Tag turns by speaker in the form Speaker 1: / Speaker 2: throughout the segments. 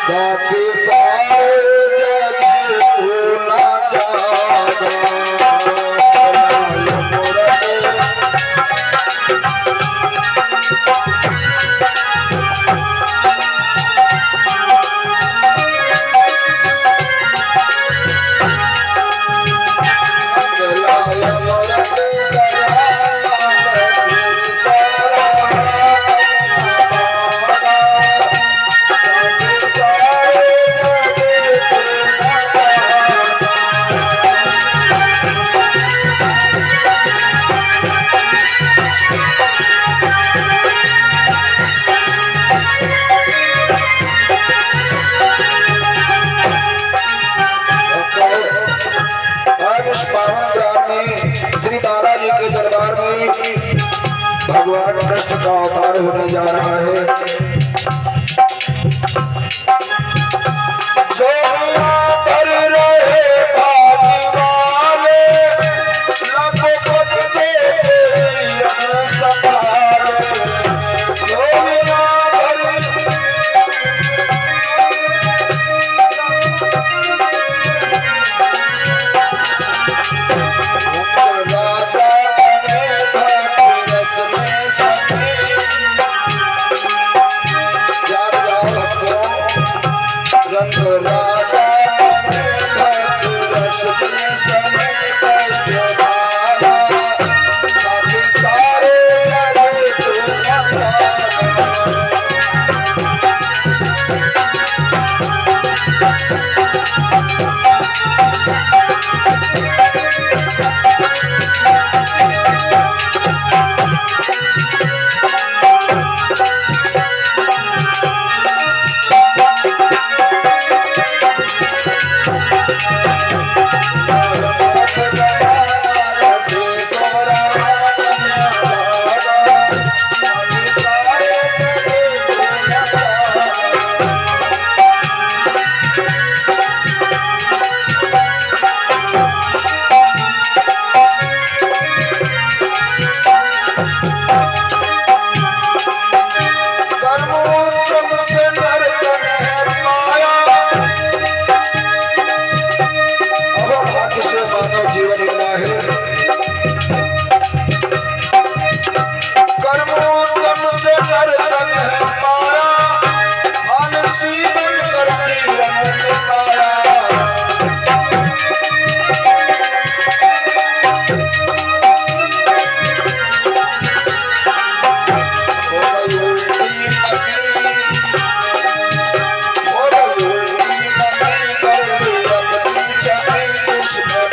Speaker 1: साथी सारे जग भूला जागा लाल मुरद श्री बालाजी के दरबार में भगवान कृष्ण का अवतार होने जा रहा है। जो यहाँ पर रहे भाग्यवान लखपति के जीवन संभाले। जो यहाँ पर रंग राजा बने भक्त रस में समय कष्ट मारा साथी सारे जग तू जीवन बना है। कर्मोत्तम से नर्तन है माया मानसी बनकर जीवन बिताया। हो गई उल्टी मती कर ली अपनी चली कृष्ण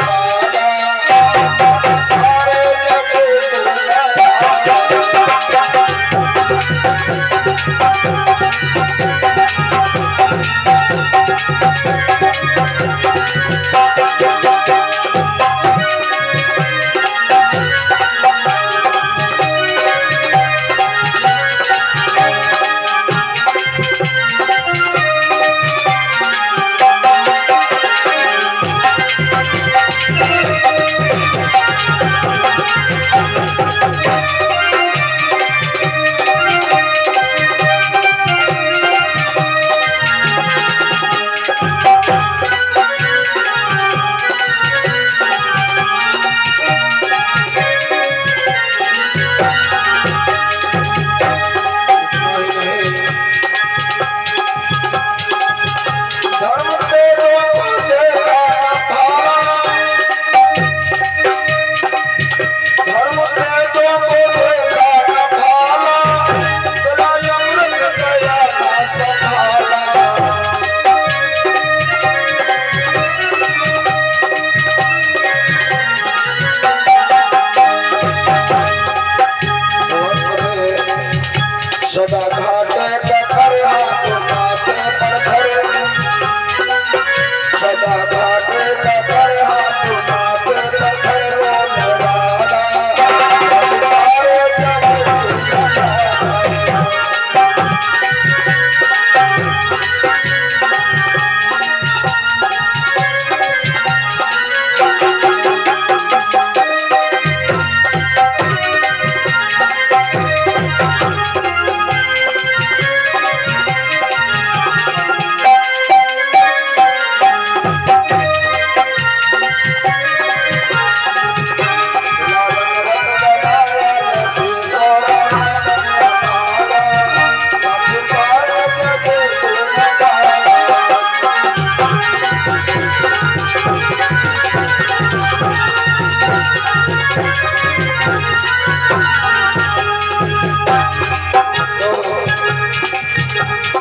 Speaker 1: सदा घाटे का कर हाथ माथे पर धर सदा घाटे का कर हाथ माथे पर धर रोने वाला सारे जग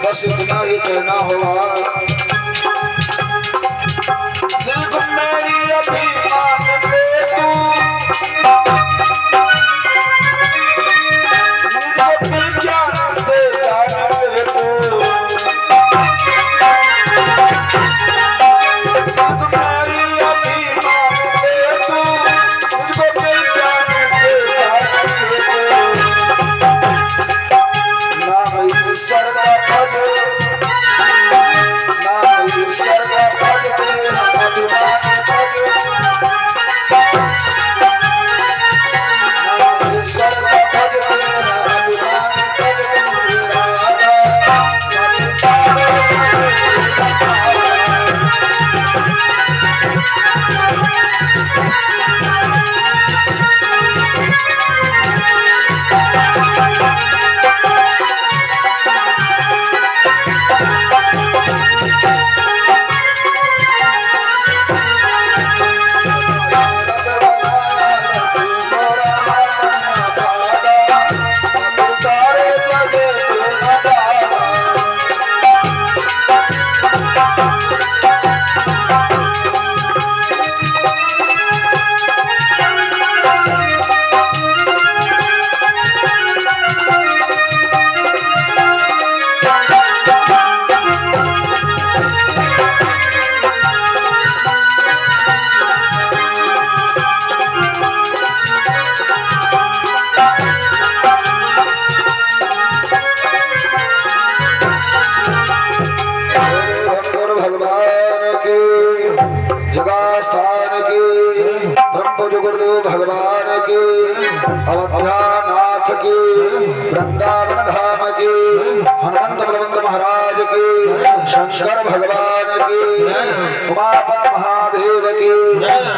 Speaker 1: बस इतना ही कहना होगा। सिर्फ मेरी अभी मान ले तू, मुझको विज्ञान से जान ले तू। सिर्फ मेरी अभी मान ले तू, मुझको विज्ञान से जान ले तू। नाम ईश्वर का भज, नाम ईश्वर का भजते हैं अभिमानी भज। नाम ईश्वर का भजते हैं अभिमानी भज। मेरा राजा सभी सारे जगे तू नजारा। भगवान की जगह स्थान की, ब्रह्म पूज्य गुरुदेव भगवान की, अवध्यानाथ की, वृंदावन धाम की, हनुमंत बलवंत महाराज की, शंकर भगवान की, उमापत महादेव की,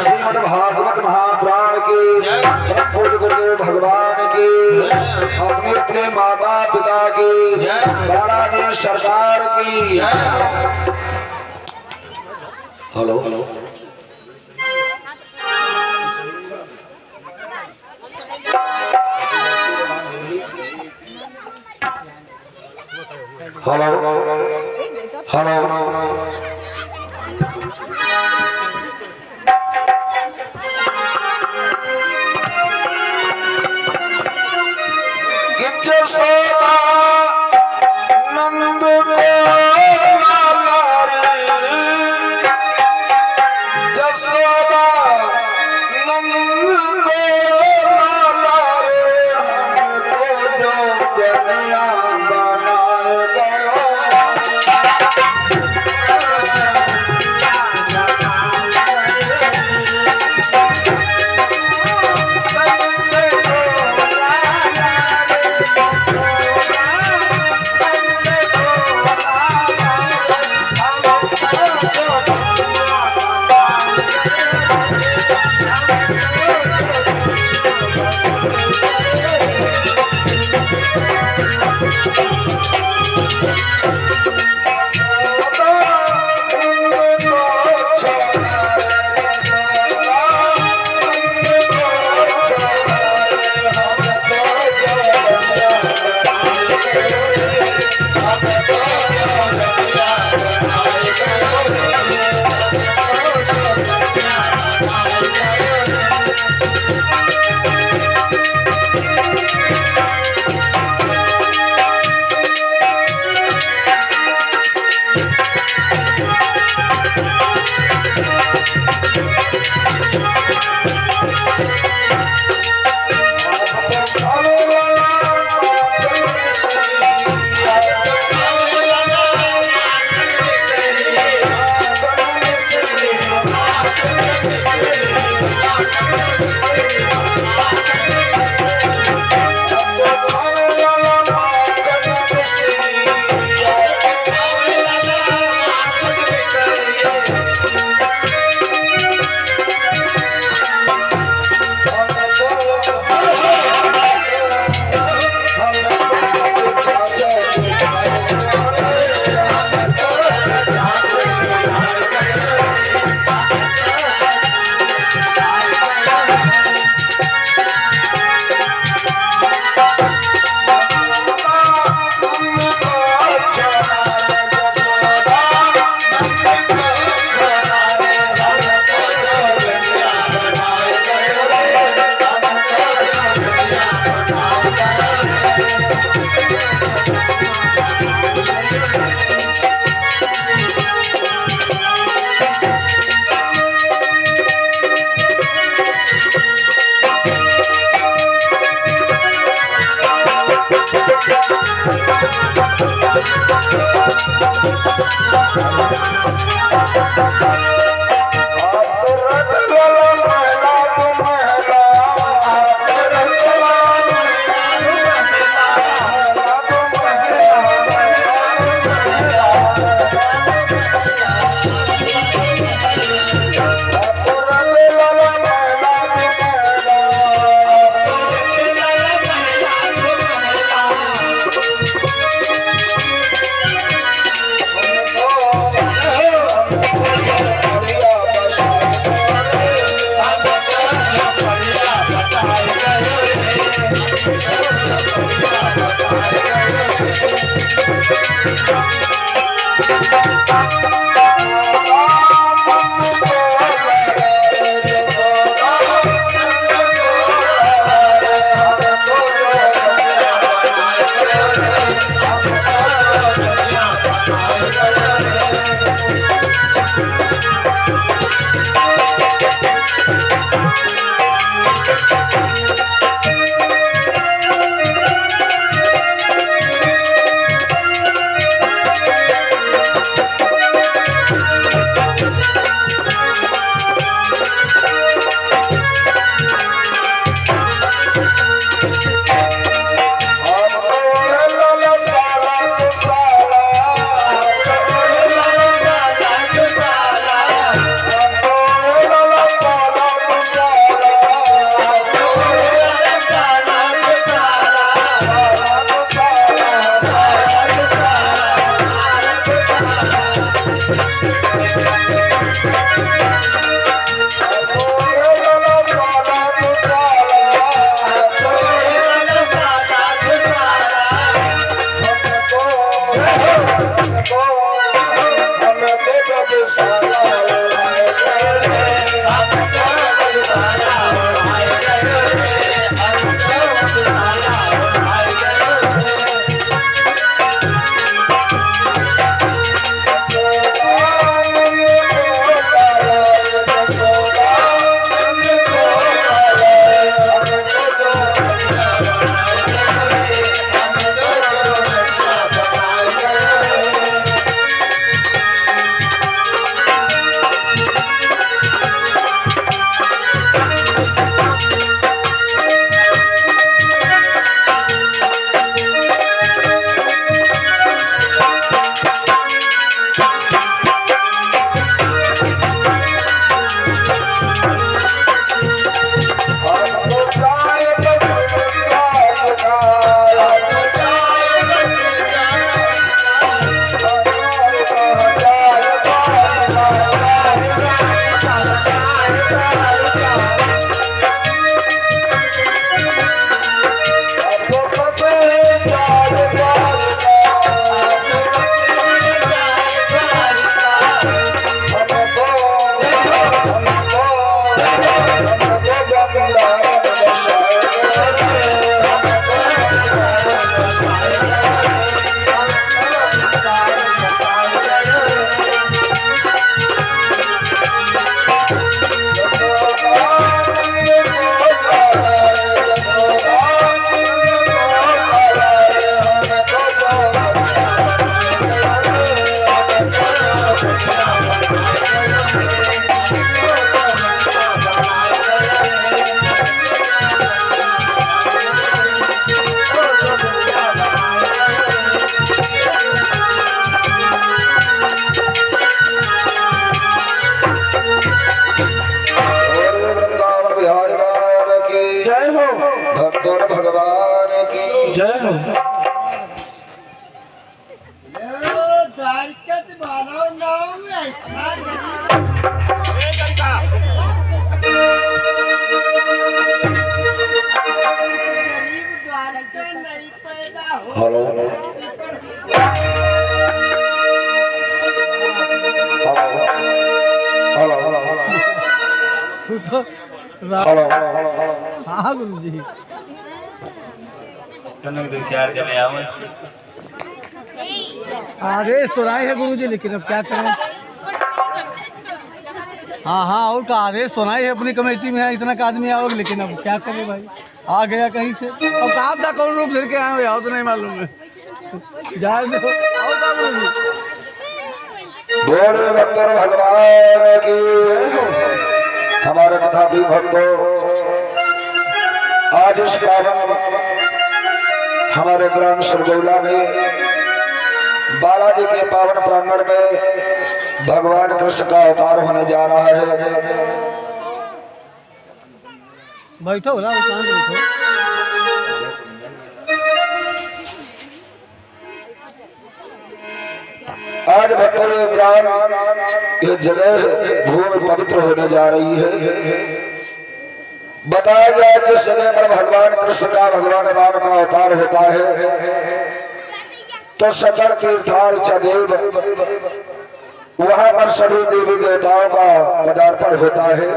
Speaker 1: श्रीमद् भागवत महापुराण की, ब्रह्म पूज्य गुरुदेव भगवान की, अपने अपने माता पिता की, बालाजी सरकार की। हेलो हेलो हेलो जसोदा नंद को लाला रे, जसोदा नंद को लाला रे, हमको जो कन्या बनाए गया। हेलो
Speaker 2: हाँ गुरु जी आदेश तो राय है गुरु जी, लेकिन अब क्या करें। हाँ और का आदेश तो नहीं है, अपनी कमेटी में है इतना का आदमी आओगे, लेकिन अब क्या करें भाई, आ गया कहीं से। अब आप कौन रूप लेके आए हो तो नहीं मालूम है। जाए दो आओ गुरु जी।
Speaker 1: बोले भक्त भगवान की। हमारे कथाप्रिय भक्तों, आज इस पावन हमारे ग्राम सरगौला में बालाजी के पावन प्रांगण में भगवान कृष्ण का अवतार होने जा रहा है।
Speaker 2: बैठो ना, शांत बैठो।
Speaker 1: आज भक्तों ये ग्राम, ये जगह भूमि पवित्र होने जा रही है। बताया गया जिस जगह पर भगवान कृष्ण का, भगवान राम का अवतार होता है तो सकल तीर्थार्थ सदैव वहां पर सभी देवी देवताओं का पदार्पण होता है।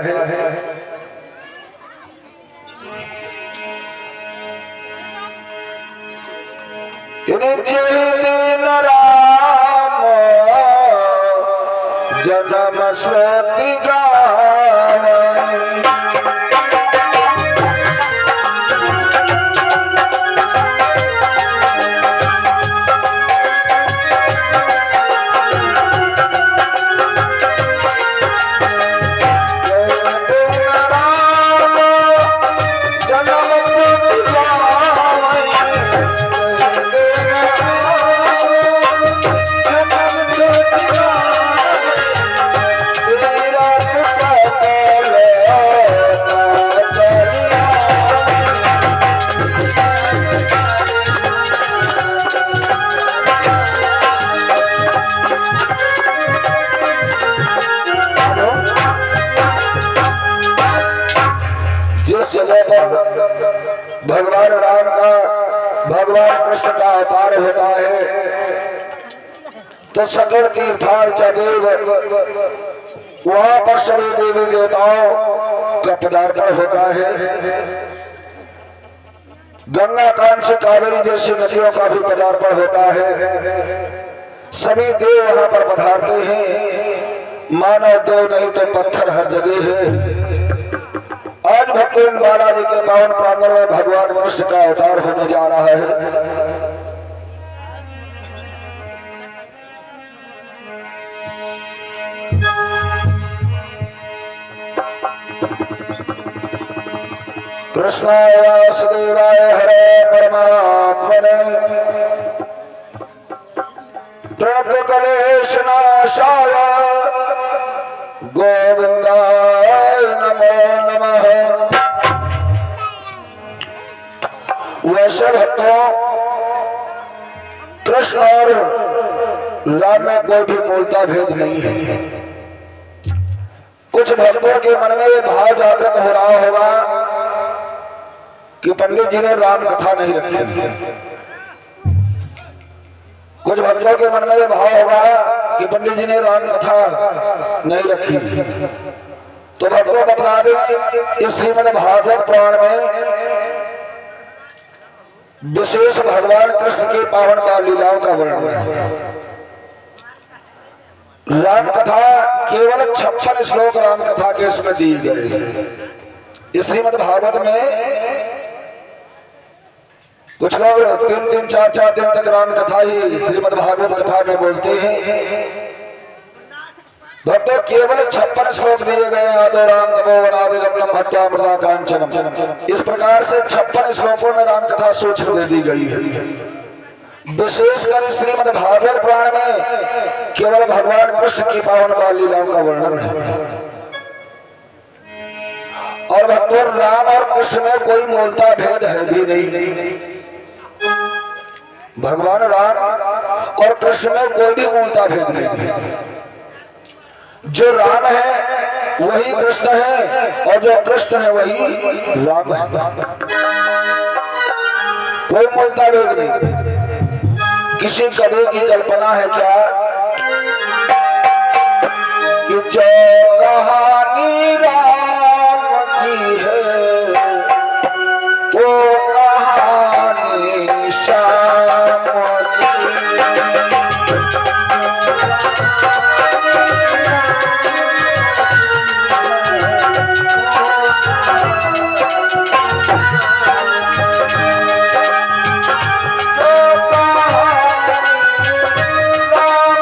Speaker 1: दिन राम जन्म श्रुति गावै, भगवान राम का, भगवान कृष्ण का अवतार होता है तो सकल तीर्थार्थ सदैव वहां पर सभी देवी देवताओं का पदार्पण होता है। गंगा कांड से कावेरी जैसी नदियों का भी पदार्पण होता है। सभी देव वहां पर पधारते हैं। मानव देव नहीं तो पत्थर हर जगह है। आज भक्तों बालाजी के पावन प्रांगण में भगवान कृष्ण का अवतार होने जा रहा है। कृष्णाय वासुदेवाय हरे परमात्मने प्रणत कलेश नाशाय गोविंदाय नमो नमः। वैसे भक्तों, कृष्ण और राम में कोई भी मूलता भेद नहीं है। कुछ भक्तों के मन में ये भाव जागृत हो रहा होगा कि पंडित जी ने राम कथा नहीं रखी। कुछ भक्तों के मन में ये भाव होगा कि पंडित जी ने राम कथा नहीं रखी। तो भक्तों बता दें, इस श्रीमद् भागवत पुराण में विशेष भगवान कृष्ण की पावन बाल लीलाओं का वर्णन है। राम कथा केवल 56 श्लोक राम कथा के इसमें दी गए। इस श्रीमद् भागवत में कुछ लोग 3-3, 4-4 दिन तक राम कथा ही श्रीमद् भागवत कथा में बोलते हैं। भक्तों केवल 56 श्लोक दिए गए। आदो राम तपो वनादि गमनम भट्टा मृदा कांचनम। इस प्रकार से 56 श्लोकों में राम कथा सूक्ष्म दे दी गई है। विशेषकर श्रीमद् भागवत पुराण में केवल भगवान कृष्ण की पावन बाल लीलाओं का वर्णन है। और भक्तों, राम और कृष्ण में कोई मूलता भेद है भी नहीं। भगवान राम और कृष्ण में कोई भी मूलता भेद नहीं है। जो राम है वही कृष्ण है और जो कृष्ण है वही राम है। कोई मूलता भेद नहीं। किसी कवि की कल्पना है क्या कि जो कहानी राम की है वो कहानी श्याम की। जो कहानी राम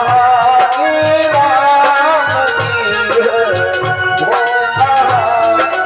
Speaker 1: कहानी राम की है, वो कहानी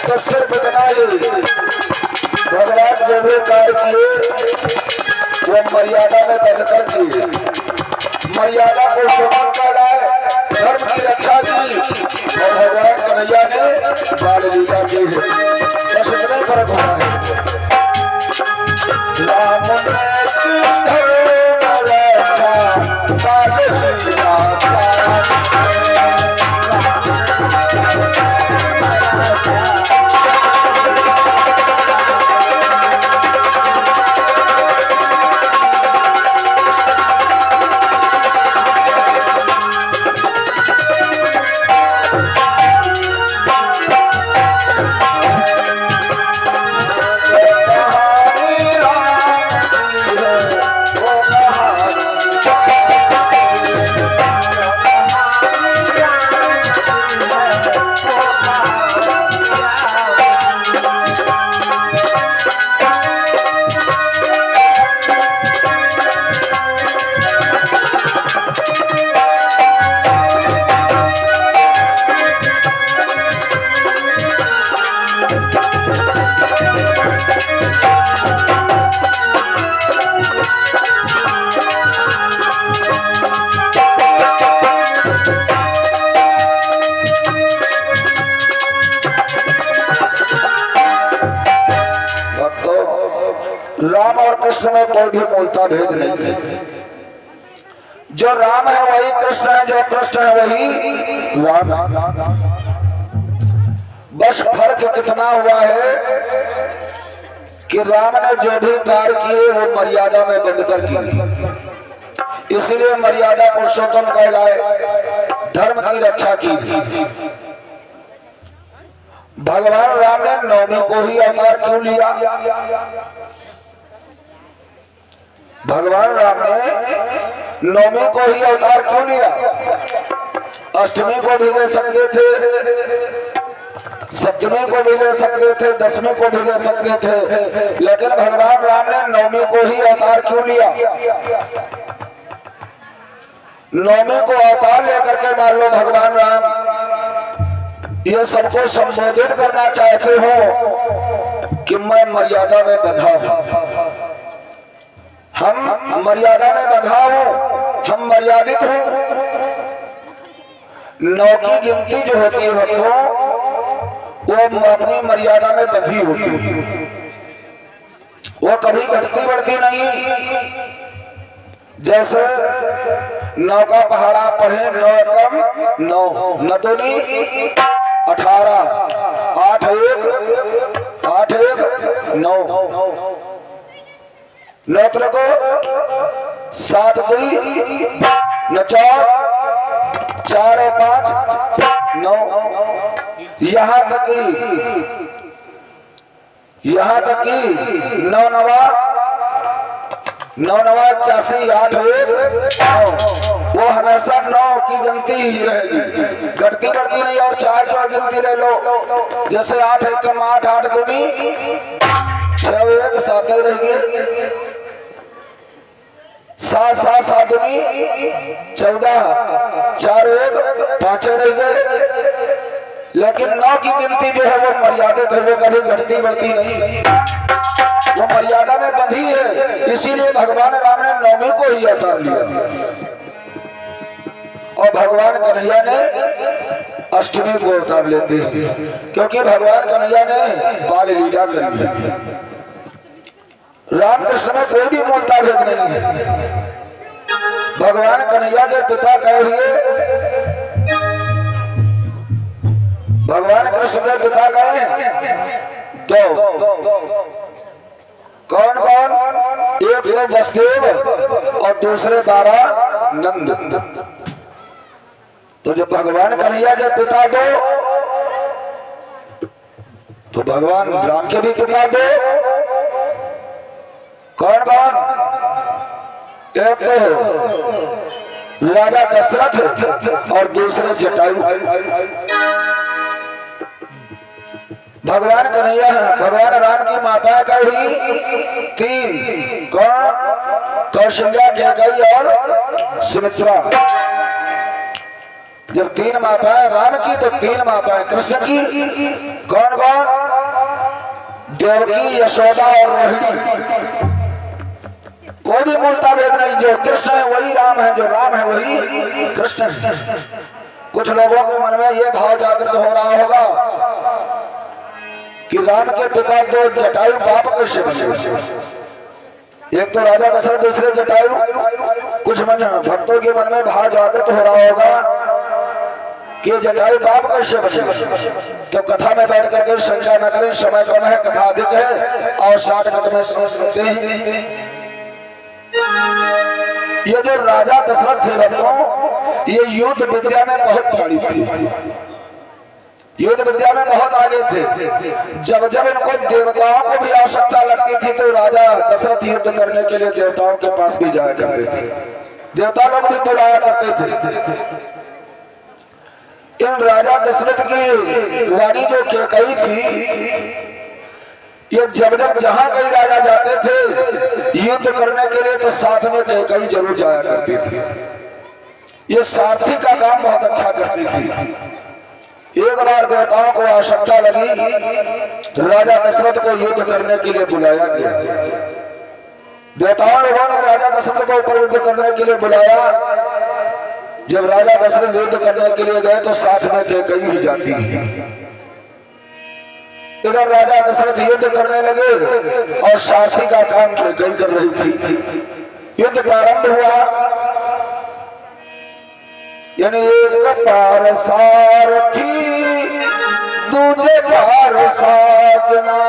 Speaker 1: तो सिर्फ इतना ही भगवान जो भी कार्य किए वो मर्यादा में बंधकर किए, मर्यादा को पुरुषोत्तम कहलाए, धर्म की रक्षा की और भगवान कन्हैया ने बाल लीला की है। बस इतना ही फर्क हुआ है। राम ने की धर्म रक्षा बाल लीला राम और कृष्ण में कोई भी मूलता भेद नहीं है। जो राम है वही कृष्ण है, जो कृष्ण है वही राम है। बस फर्क कितना हुआ है कि राम ने जो भी कार्य किए वो मर्यादा में बंधकर किए, इसलिए मर्यादा पुरुषोत्तम कहलाए, धर्म की रक्षा की। भगवान राम ने नवमी को ही अवतार क्यों लिया? भगवान राम ने नवमी को ही अवतार क्यों लिया? अष्टमी को भी ले सकते थे, सप्तमी को भी ले सकते थे, दसवीं को भी ले सकते थे, लेकिन भगवान राम ने नवमी को ही अवतार क्यों लिया? नवमी को अवतार लेकर के मान लो भगवान राम ये सबको संबोधित करना चाहते हो कि मैं मर्यादा में बंधा हूं, हम मर्यादा में बंधा हूं, हम मर्यादित हूं। नौ की गिनती जो होती है भक्तों वो अपनी मर्यादा में बंधी होती है। वो कभी घटती बढ़ती नहीं। जैसे नौका पहाड़ा पढ़े 9 एकम 9 न दूनी 18 8 1 9 नौत्र को 7 2 न 4 4 और 5 9 यहाँ तक कि 9 नवा 81 8 1 9 वो हमेशा 9 की गिनती ही रहेगी, घटती बढ़ती नहीं। और चाहे तो गिनती ले लो, जैसे 8 एकम 8 8 दूनी 6 1 7 ही रहेगी, 7 7 7 दूनी 14 4 1 5 रह गए। लेकिन 9 की गिनती जो है वो मर्यादित है, वो कभी घटती बढ़ती नहीं, वो मर्यादा में बंधी है। इसीलिए भगवान राम ने 9वीं को ही अवतार लिया और भगवान कन्हैया ने 8वीं को अवतार लेते हैं, क्योंकि भगवान कन्हैया ने बाल लीला करी है। रामकृष्ण में कोई भी मूलता भेद नहीं है। भगवान कन्हैया के पिता कहे हुए, भगवान कृष्ण के पिता कहे तो कौन कौन? एक तो वसुदेव और दूसरे 12 नंद। तो जब भगवान कन्हैया के पिता दो, तो भगवान राम के भी पिता दो। कौन कौन? एक तो राजा दशरथ और दूसरे जटायु। भगवान कन्हैया है, भगवान राम की माताएं कही हुई 3, कौन? कौशल्या, कैकेयी और सुमित्रा। जब 3 माताएं राम की, तो 3 माताएं कृष्ण की। कौन कौन? देवकी, यशोदा और रोहिणी। कोई भी मूलता भेद नहीं, जो कृष्ण है वही राम है, जो राम है वही कृष्ण है। कुछ लोगों के मन में ये भाव जागृत हो रहा होगा कि राम के पिता 2 जटायु बाप कैसे बने? एक तो राजा दशरथ, दूसरे जटायु। कुछ भक्तों के मन में भाव जागृत हो रहा होगा कि जटायु बाप कैसे बने? तो कथा में बैठ करके शंका न करें, समय कम है, कथा अधिक है और 60 मिनट में समझते हैं। ये जो राजा दशरथ थे भक्तों, ये युद्ध विद्या में बहुत पारित थे, युद्ध विद्या में बहुत आगे थे। जब जब इनको देवताओं को भी आवश्यकता लगती थी, तो राजा दशरथ युद्ध करने के लिए देवताओं के पास भी जाया करते थे, देवता लोग भी बुलाया करते थे। इन राजा दशरथ की रानी जो कैकेयी थी, ये जब जब जहां कहीं राजा जाते थे युद्ध करने के लिए, तो साथ में कैकेयी जरूर जाया करती थी। ये सारथी का काम बहुत अच्छा करती थी। एक बार देवताओं को आवश्यकता लगी, राजा दशरथ को युद्ध करने के लिए बुलाया गया। देवताओं लोगों ने राजा दशरथ को ऊपर युद्ध करने के लिए बुलाया। जब राजा दशरथ युद्ध करने के लिए गए, तो साथ में कैकेयी भी जाती है। इधर राजा दशरथ युद्ध करने लगे और सारथी का काम कैकेयी कर रही थी। युद्ध प्रारंभ हुआ, यानी एक पार सारथी, दूजे पार साजना।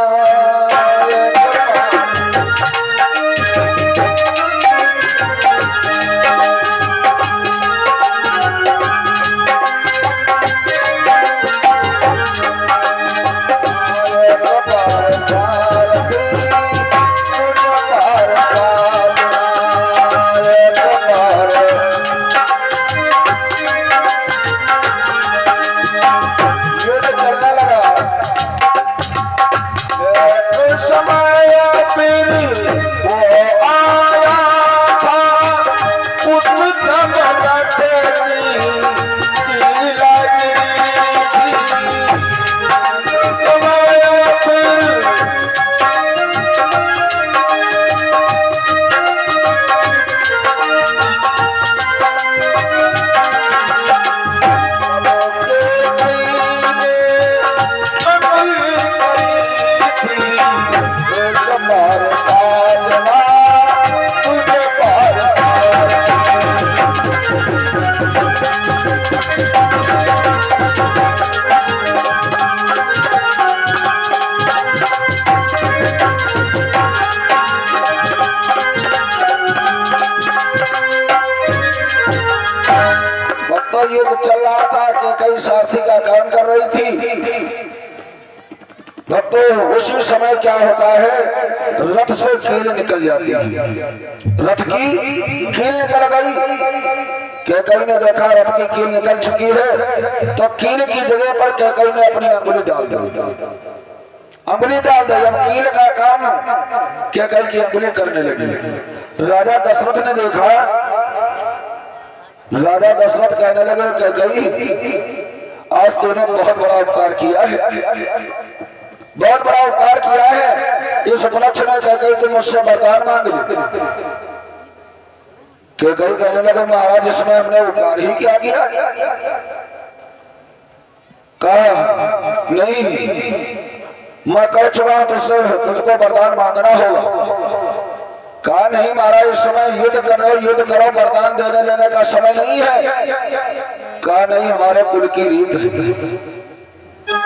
Speaker 1: भक्तों युद्ध चल रहा था कि कई साथी का काम कर रही थी। भक्तों उसी समय क्या होता है, रथ से कील निकल जाती है। रथ की कील निकल गई। कैकई ने देखा रथ की कील निकल चुकी है, तो कील की जगह पर कैकई ने अपनी अंगुली डाल दी। अंगुली डाल दी। अब कील का काम कैकई की अंगुली करने लगी। राजा दशरथ ने देखा। राजा दशरथ कहने लगे कैकई, आज तूने बहुत बड़ा उपकार किया है, बहुत बड़ा उपकार किया है। इस उपलक्ष्य में कैकई तुम मुझसे वरदान मांग ली। कैकई कहने लगे महाराज इसमें हमने उपकार ही क्या किया। कहा नहीं, मैं कह चुका हूं तुझसे, तुझको वरदान मांगना होगा। कहा नहीं महाराज इस समय युद्ध करो, वरदान देने लेने का समय नहीं है। कहा नहीं हमारे कुल की रीत है।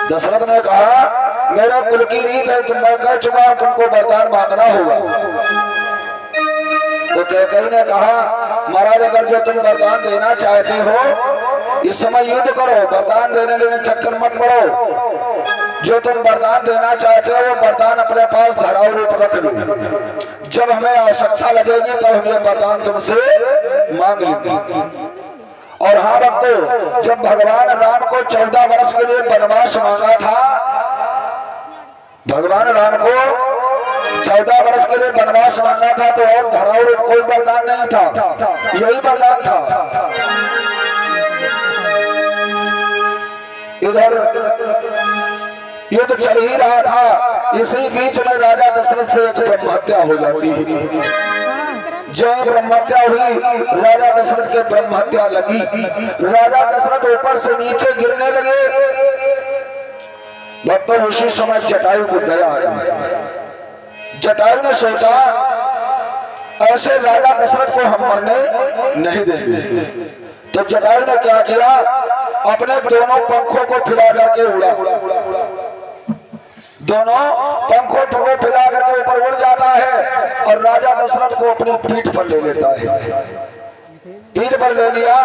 Speaker 1: दशरथ ने कहा मेरा कुल की रीत है, तुम मैं कह चुका हूं तुमको वरदान मांगना होगा। तो कैकई ने कहा महाराज अगर जो तुम वरदान देना चाहते हो इस समय युद्ध करो, वरदान देने लेने चक्कर मत पड़ो। जो तुम वरदान देना चाहते हो वो वरदान अपने पास धराव रूप रख लो। जब हमें आवश्यकता लगेगी तब हम ये वरदान तुमसे मांग लेंगे। और हाँ भक्तों, जब भगवान राम को 14 वर्ष के लिए वनवास मांगा था, भगवान राम को 14 वर्ष के लिए वनवास मांगा था, तो और धराव रूप कोई वरदान नहीं था, यही वरदान था। इधर युद्ध चल ही रहा था, इसी बीच में राजा दशरथ से एक ब्रह्म हत्या हो जाती है। जो ब्रह्म हत्या हुई, राजा दशरथ के ब्रह्म हत्या लगी। राजा दशरथ ऊपर से नीचे गिरने लगे। भक्तों उसी समय जटायु को दया आ गई। जटायु ने सोचा ऐसे राजा दशरथ को हम मरने नहीं देंगे। तो जटायु ने क्या किया, अपने दोनों पंखों को फैला करके उड़ा। दोनों पंखों को फैला करके ऊपर उड़ जाता है और राजा दशरथ को अपनी पीठ पर ले लेता है। पीठ पर ले लिया,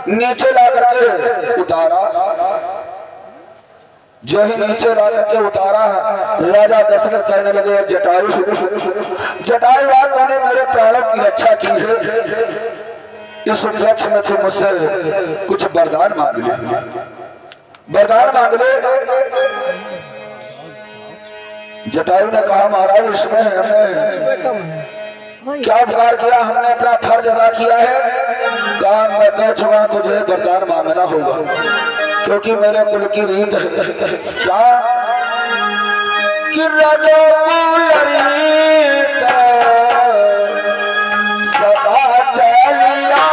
Speaker 1: नीचे ला करके उतारा। जो ही नीचे ला करके उतारा, राजा दशरथ कहने लगे जटायु, जटायु आज तूने मेरे प्राणों की रक्षा की है, इस उपलक्ष्य में तू मुझसे कुछ वरदान मांग ले, वरदान मांग ले। जटायु ने कहा महाराज इसमें हमने क्या उपकार किया, हमने अपना फर्ज अदा किया है। कहा मैं कह चुका तुझे वरदान मांगना होगा, क्योंकि मेरे कुल की रीत है। क्या कि राजा कुल रीत सदा चलिया,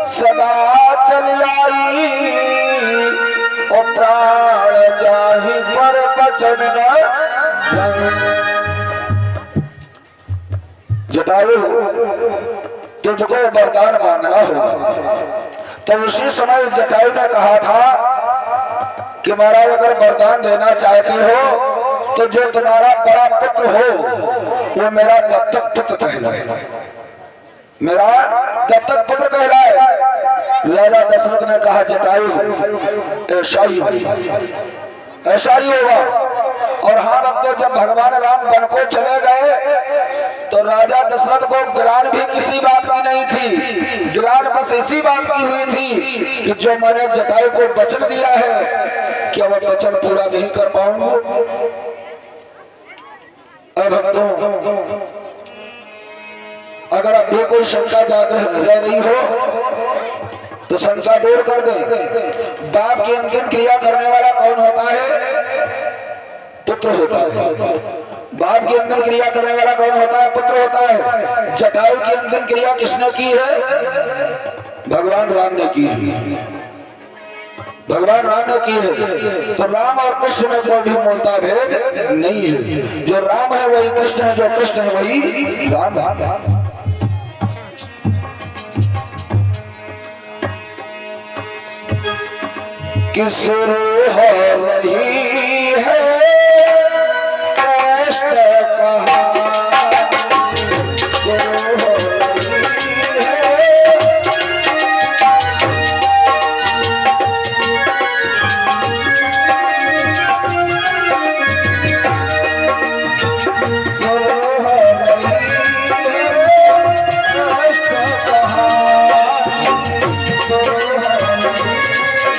Speaker 1: सदा चल आई और प्राण जाहि पर बचन न। जटायु तुझको वरदान मांगना होगा। तो उसी समय जटायु ने कहा था कि महाराज अगर वरदान देना चाहते हो तो जो तुम्हारा बड़ा पुत्र हो वो मेरा दत्तक पुत्र कहलाए, मेरा दत्तक पुत्र कहलाए। राजा दशरथ ने कहा जटायु ऐसा ही होगा। और हाँ भक्तों, जब भगवान राम वन को चले गए तो राजा दशरथ को गिलान भी किसी बात की नहीं थी। गिलान बस इसी बात की हुई थी कि जो मैंने जटायु को वचन दिया है कि वह वचन पूरा नहीं कर पाऊंगा। अब भक्तों, अगर अब भी कोई शंका रह रही हो तो शंका दूर कर दे। बाप की अंतिम क्रिया करने वाला कौन होता है? पुत्र होता है। बाप की अंतिम क्रिया करने वाला कौन होता है? पुत्र होता है। जटायु की अंतिम क्रिया किसने की है? भगवान राम ने की है। भगवान राम ने की है। तो राम और कृष्ण में कोई भी मूलता भेद नहीं है। जो राम है वही कृष्ण है, जो कृष्ण है वही राम है। कि शुरू हो रही है कृष्ण कहानी, शुरू हो रही है। शुरू हो रही है कृष्ण कहानी, शुरू हो रही है।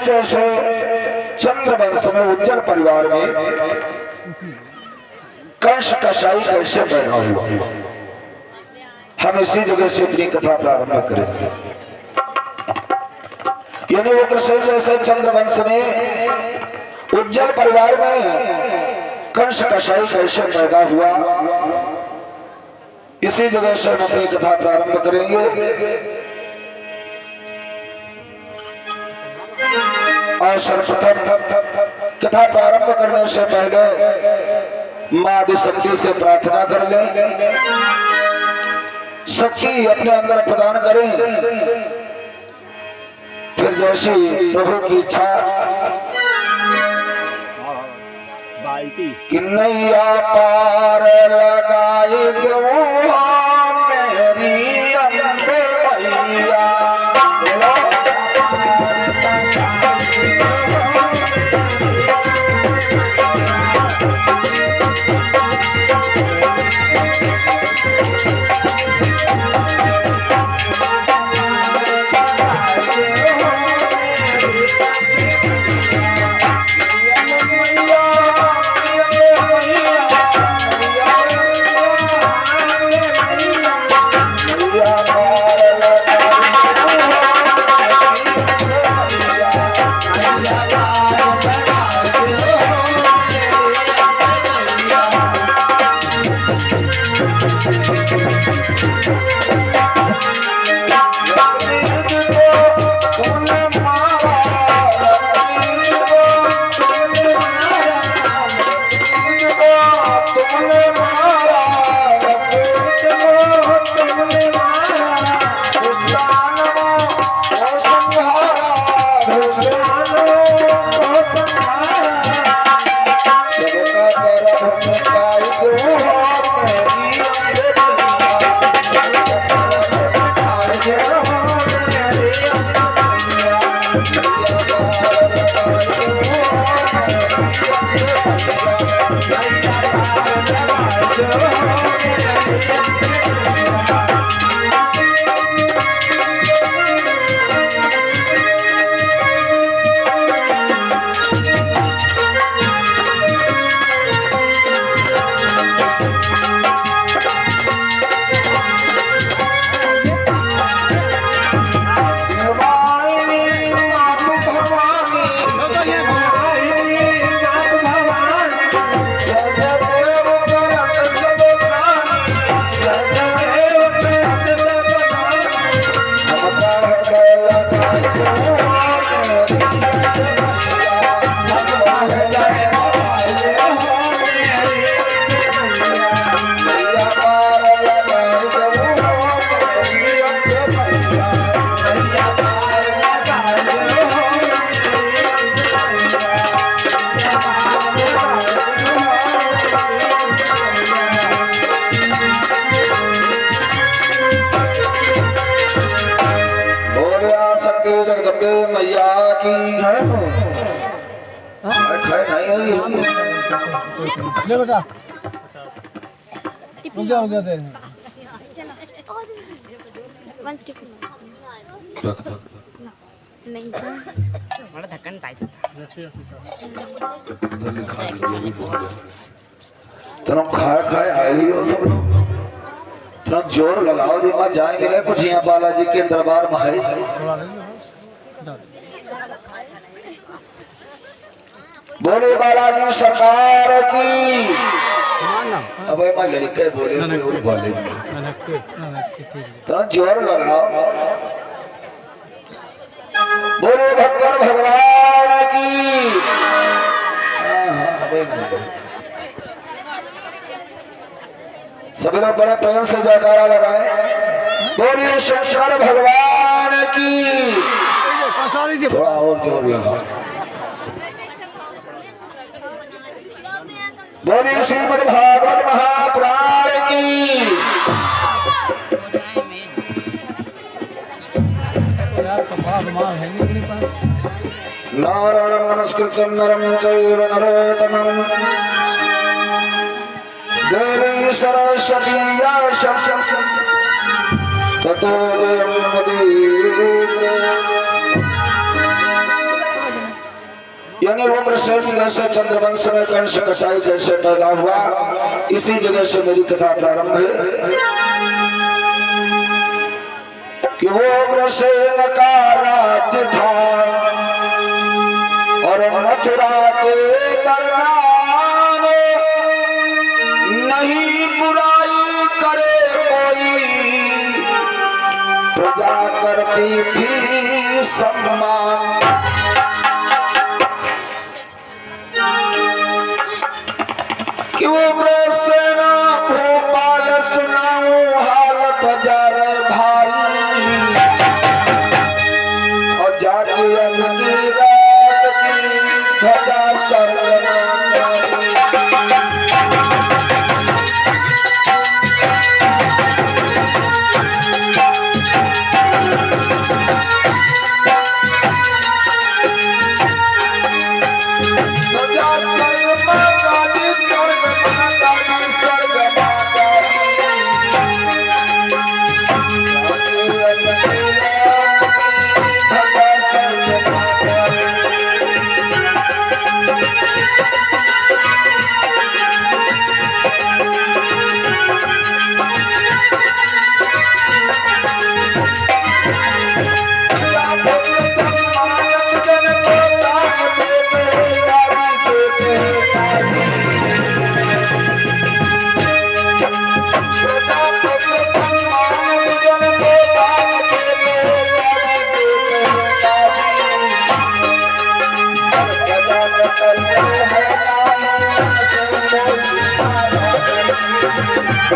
Speaker 1: जैसे चंद्रवंश में उज्जैन परिवार में कंस कसाई कैसे पैदा हुआ, हम इसी जगह से अपनी कथा प्रारंभ करेंगे। यानी वो कृष्ण जैसे चंद्रवंश में उज्जैन परिवार में कंस कसाई कैसे पैदा हुआ, इसी जगह से हम अपनी कथा प्रारंभ करेंगे। और सर्वप्रथम कथा प्रारंभ करने से पहले मां आदिशक्ति से प्रार्थना कर ले, शक्ति अपने अंदर प्रदान करें। फिर जैसी प्रभु की इच्छा कि नैया पार लगाए दो मेरी अम्बे मैया। जगदम्बे मैया की खाए नहीं हुई
Speaker 2: ले बेटा रुक जाओ दे रहे हैं
Speaker 3: नहीं बड़ा धक्कन ताई
Speaker 1: तुम खाए खाए आए हो सब लोग थोड़ा जोर लगाओ जी माँ जान मिले कुछ यहाँ बालाजी के दरबार में है
Speaker 2: थोड़ा
Speaker 1: बोले बालाजी सरकार की अब माँ लड़के बोले कोई बोले थोड़ा जोर लगाओ बोले भक्तर भगवान की सभी लोग बड़े प्रेम से जयकारा लगाए बोलिए शंकर भगवान की थोड़ा और जोर लगाओ बोलिए श्रीमद् भागवत महापुराण की नारायणं नमस्कृतं नरं चैव नरोत्तमं देवी सरस्वती व्यासं ततो जयमुदीरयेत्। यानी वो कृष्ण जैसे चंद्रवंश में कंस कसाई कैसे पैदा हुआ, इसी जगह से मेरी कथा प्रारंभ है कि वो उग्रसेन का राज्य था और मथुरा के दरमियान नहीं बुराई करे कोई, प्रजा करती थी सम्मान। कि वो उग्रसेन भोपाल सुनाऊं हालत जार भारी, और जाके असकी रात की ध्वजा स्वर्ग में तारी। ध्वजा स्वर्ग में तारी, स्वर्ग में तारी, स्वर्ग में तारी। जाके असकी रात की ध्वजा स्वर्ग में तारी। या पुत्र सम्मानत जन को दान देते, गाली देते गाली। प्रजा पुत्र सम्मानत जन को दान देते, गाली देते गाली। और प्रजा का कल्याण है नाम से कोई मारा नहीं।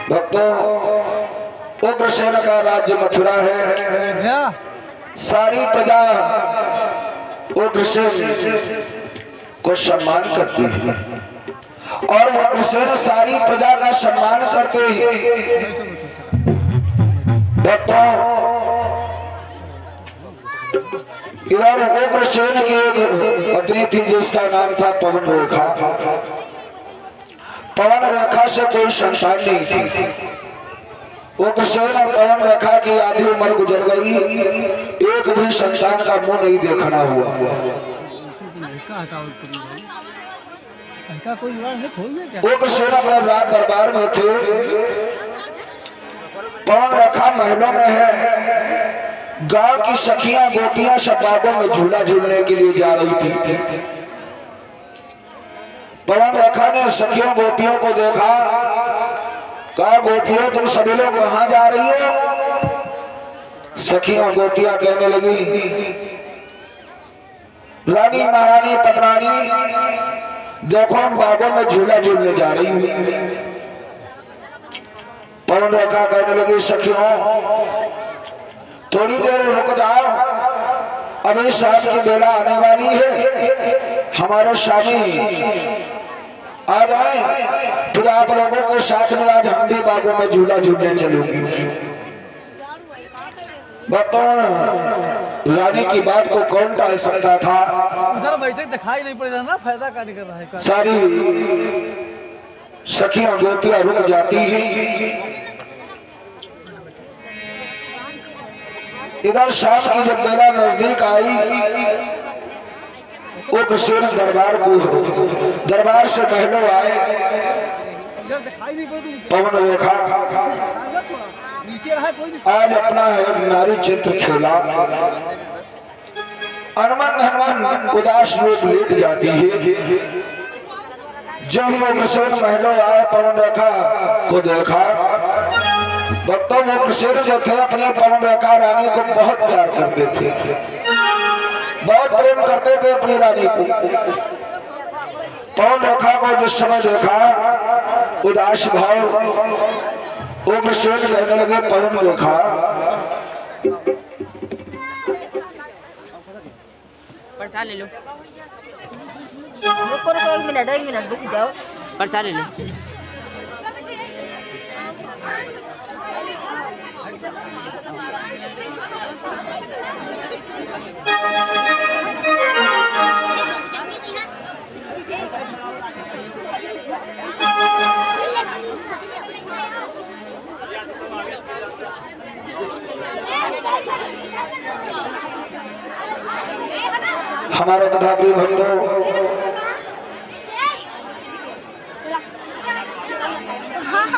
Speaker 1: भक्तों, उग्रसेन का राज्य मथुरा है। सारी प्रजा उग्रसेन को सम्मान करती है और वो उग्रसेन सारी प्रजा का सम्मान करते हैं। भक्तों, इधर उग्रसेन की एक पत्नी थी जिसका नाम था पवन रेखा। पवन रेखा से कोई संतान नहीं थी। उग्रसेन और पवन रेखा की आधी उम्र गुजर गई, एक भी संतान का मुंह नहीं देखना हुआ। उग्रसेन अपने राज दरबार में थे। पवन रेखा महलों में है, गांव की सखियां गोपियां सब बागों में झूला झूलने के लिए जा रही थी। पवन रेखा ने सखियों गोपियों को देखा, कहा गोपियों तुम सभी लोग कहां जा रही हो? सखियां गोपियां कहने लगी, रानी महारानी पटरानी देखो हम बागों में झूला झूलने जा रही हूं। पवन रेखा कहने लगी, सखियों थोड़ी देर रुक जाओ, अभी शाम की बेला आने वाली है, हमारे स्वामी आ जाए फिर आप लोगों के साथ में आज हम भी बागों में झूला झूलने चलूंगी। बताओ रानी की बात को कौन टाल सकता था?
Speaker 2: उधर बैठे दिखाई नहीं पड़ रहा ना, फायदा क्या नहीं कर रहा है।
Speaker 1: सारी सखियां गोपियां रुक जाती हैं। इधर शाम की जब बेला नजदीक आई, वो कृष्ण दरबार से महलों आए। पवन रेखा आज अपना एक नारी चित्र खेला। हनुमान उदास रूप लेट जाती है। जब वो कृष्ण महलों आए, पवन रेखा को देखा। भक्तों वो कृष्ण जो थे अपने पवन रेखा रानी को बहुत प्यार करते थे, बहुत प्रेम करते थे अपनी रानी को। पवन रेखा को जिस समय देखा उदास भाव, वो कृष्ण कहने लगे, पवन रेखा
Speaker 3: प्रसाद ले लो, रुको रुको एक मिनट रुक जाओ, प्रसाद ले लो।
Speaker 1: हमारे कथाप्रिय भक्तों,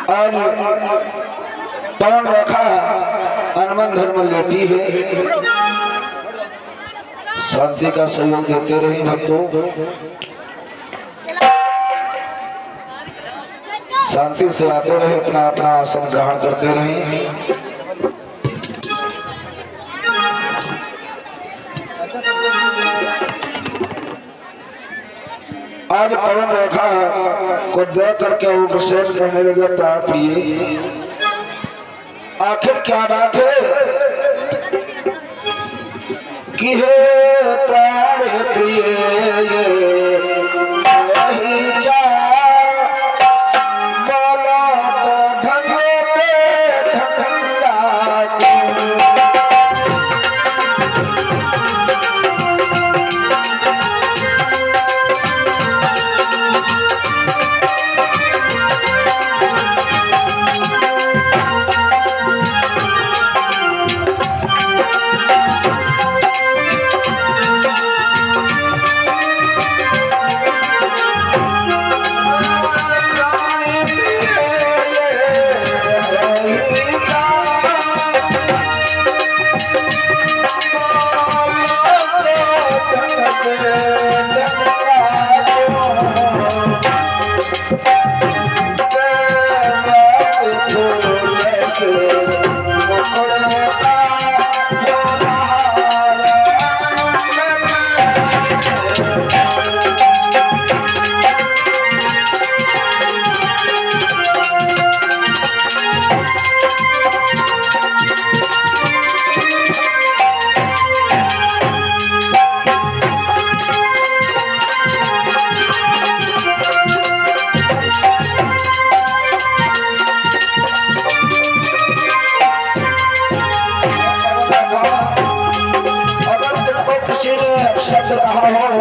Speaker 1: आज पवन रेखा हनुमान धर्म लेटी है। शांति का सहयोग देते रहे भक्तों, शांति से आते रहे, अपना अपना आसन ग्रहण करते रहे। आज पवन रेखा को देख करके वो कृष्ण कहने लगे, प्राण प्रिय आखिर क्या बात है कि हे प्राण प्रिय क्या बोलो तो ढंग पे ढंगा शब्द कहा हो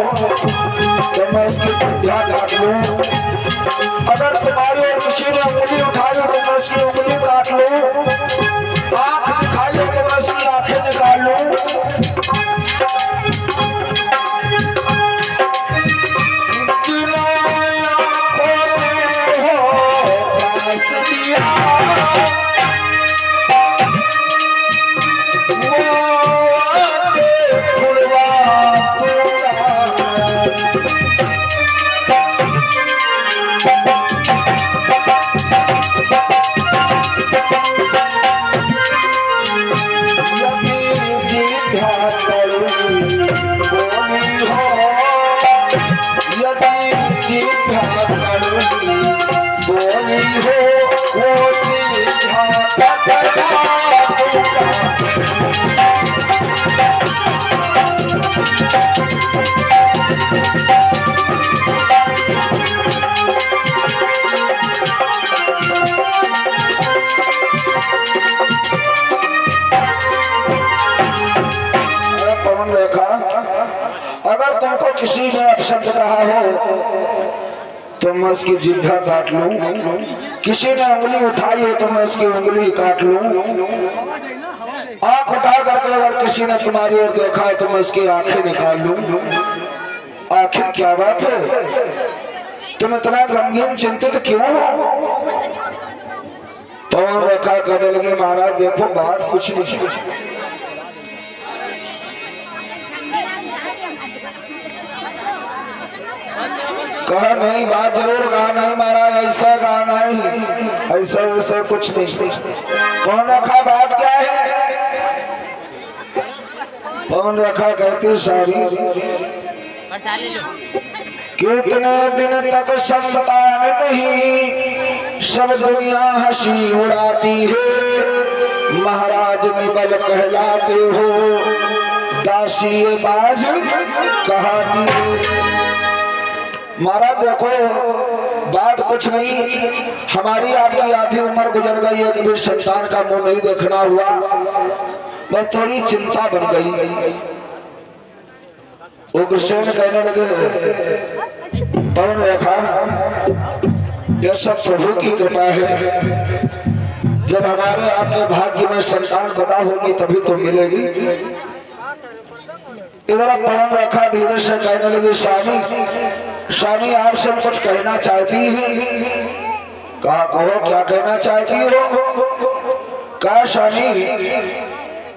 Speaker 1: तो मैं उसकी कुंडिया काट लूं। अगर तुम्हारी और किसी ने उंगली उठाई तो मैं उसकी उंगली काट लूं। आंख दिखाई हो तो मैं उसकी आंखें निकाल लूं। आंखों में हो दास दिया वो पवन रेखा, अगर तुमको किसी ने अपशब्द कहा हो तो मैं उसकी जिह्वा काट लूं, किसी ने उंगली उठाई हो तो मैं उसकी उंगली काट लूं, आंख उठा करके अगर किसी ने तुम्हारी ओर देखा है तो मैं उसकी आंखें निकाल लूं। आखिर क्या बात है, तुम इतना गमगीन चिंतित क्यों हो? पवन रेखा कहने लगी महाराज देखो बात कुछ नहीं, कहा नहीं बात जरूर कहा नहीं महाराज, ऐसा कहा नहीं, ऐसा वैसा कुछ नहीं। पवन रेखा बात क्या है? पवन रेखा कहती स्वामी कितने दिन तक संतान नहीं, सब दुनिया हंसी उड़ाती है, महाराज निबल कहलाते हो, दासी बाज कहती है। महाराज देखो बात कुछ नहीं, हमारी आपकी आधी उम्र गुजर गई है, कभी संतान का मुंह नहीं देखना हुआ, बस थोड़ी चिंता बन गई। उग्रसेन कहने लगे पवन रेखा यह सब प्रभु की कृपा है, जब हमारे आपके भाग्य में संतान पैदा होगी तभी तो मिलेगी। इधर पवन रेखा धीरे से कहने लगी स्वामी आपसे कुछ कहना चाहती है। कहा कहो क्या कहना चाहती हो? कहा स्वामी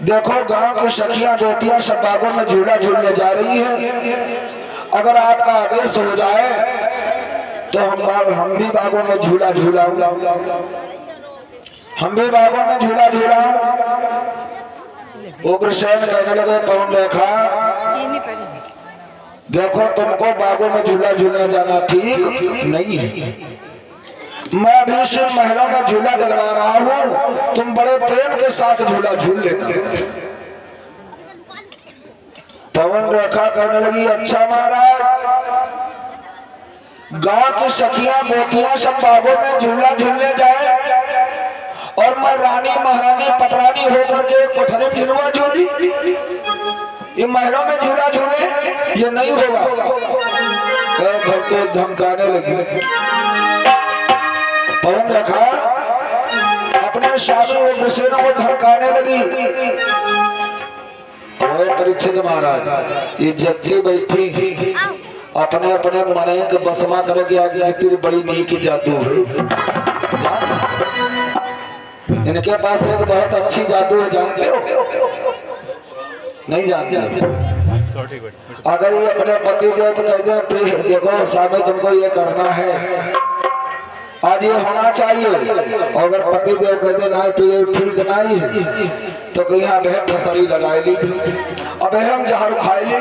Speaker 1: देखो गांव की सखियां गोपियां सब बागों में झूला झूलने जा रही हैं, अगर आपका आदेश हो जाए तो हम भी बागों में झूला झूलाऊं, हम भी बागों में झूला झूलाऊं। उग्रसेन कहने लगे पवन रेखा देखो तुमको बागों में झूला झूलने जाना ठीक नहीं है, मैं अभी सिर्फ महलों में झूला डलवा रहा हूँ, तुम बड़े प्रेम के साथ झूला झूल लेना। पवन रेखा कहने लगी अच्छा महाराज, गांव की सखियां गोपियां सब बागों में झूला झूलने जाए और मैं रानी महारानी पटरानी होकर के कोठरे में झुलवा झूली, ये महलों में झूला झूले ये नहीं होगा। भक्तों धमकाने लगी। पवन रेखा अपने स्वामी उग्रसेन को धमकाने लगी। परीक्षित महाराज ये जत्ती बैठी अपने अपने मन के बसमा करे कि कितनी बड़ी नीक जादू है, इनके पास एक बहुत अच्छी जादू है, जानते हो? नहीं जानते? अगर ये अपने पति देव तो कहते हैं देखो स्वामी तुमको ये करना है, आज ये होना चाहिए, और अगर पति देव कहते ना तो ये ठीक नहीं है तो कहीं अबे फसरी लगा ली, अबे हम जहर खाई ली,